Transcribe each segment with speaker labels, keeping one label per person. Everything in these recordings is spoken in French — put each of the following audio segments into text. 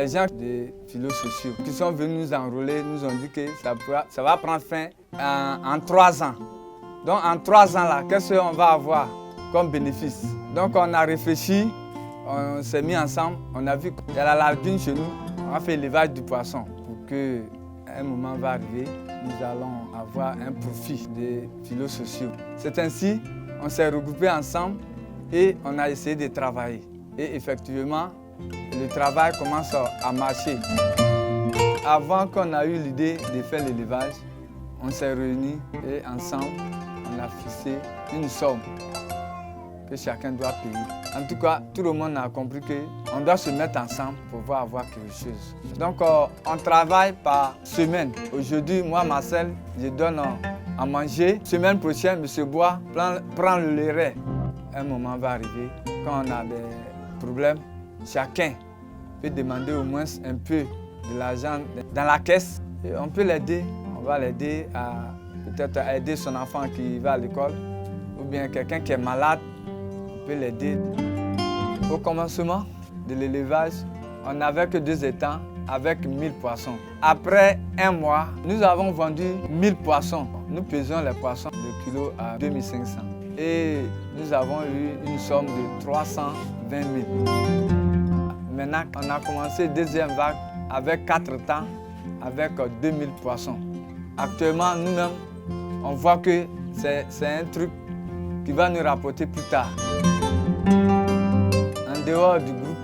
Speaker 1: Les gens des philosociaux qui sont venus nous enrôler nous ont dit que ça va prendre fin en 3 ans. Donc en 3 ans là, qu'est-ce qu'on va avoir comme bénéfice? Donc on a réfléchi, on s'est mis ensemble, on a vu qu'il y a la lagune chez nous, on a fait l'élevage du poisson pour qu'un moment va arriver, nous allons avoir un profit des philosociaux. C'est ainsi, on s'est regroupés ensemble et on a essayé de travailler. Et effectivement, le travail commence à marcher. Avant qu'on ait eu l'idée de faire l'élevage, on s'est réunis et ensemble, on a fixé une somme que chacun doit payer. En tout cas, tout le monde a compris qu'on doit se mettre ensemble pour pouvoir avoir quelque chose. Donc, on travaille par semaine. Aujourd'hui, moi, Marcel, je donne à manger. Semaine prochaine, M. Bois prend le lait. Un moment va arriver, quand on a des problèmes, chacun peut demander au moins un peu de l'argent dans la caisse. Et on peut l'aider. On va l'aider à peut-être aider son enfant qui va à l'école ou bien quelqu'un qui est malade. On peut l'aider. Au commencement de l'élevage, on n'avait que 2 étangs avec 1000 poissons. Après 1 mois, nous avons vendu 1000 poissons. Nous pesons les poissons de kilo à 2500. Et nous avons eu une somme de 320 000. Maintenant, on a commencé la deuxième vague avec 4 étangs, avec 2000 poissons. Actuellement, nous-mêmes, on voit que c'est un truc qui va nous rapporter plus tard. En dehors du groupe,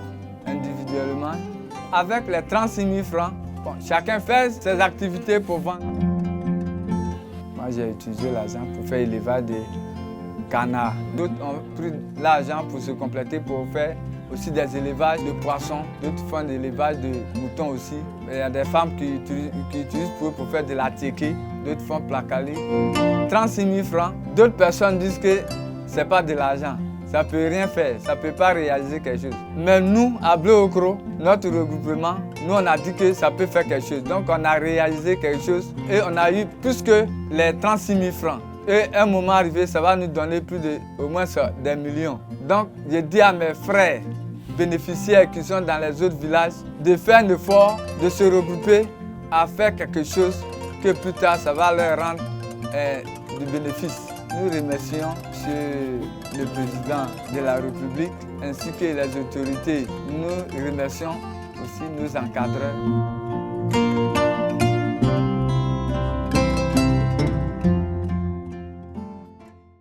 Speaker 1: individuellement, avec les 36 000 francs, bon, chacun fait ses activités pour vendre. Moi, j'ai utilisé l'argent pour faire l'élevage des canards. D'autres ont pris l'argent pour se compléter pour faire aussi des élevages de poissons. D'autres font des élevages de moutons aussi. Il y a des femmes qui utilisent pour faire de la téké. D'autres font placaler. 36 000 francs. D'autres personnes disent que ce n'est pas de l'argent. Ça ne peut rien faire, ça ne peut pas réaliser quelque chose. Mais nous, à Bleu-au-Cros, notre regroupement, nous on a dit que ça peut faire quelque chose. Donc on a réalisé quelque chose et on a eu plus que les 36 000 francs. Et à un moment arrivé, ça va nous donner plus de, au moins des millions. Donc j'ai dit à mes frères bénéficiaires qui sont dans les autres villages de faire un effort, de se regrouper à faire quelque chose que plus tard ça va leur rendre du bénéfice. Nous remercions le président de la République ainsi que les autorités. Nous remercions aussi nos encadreurs.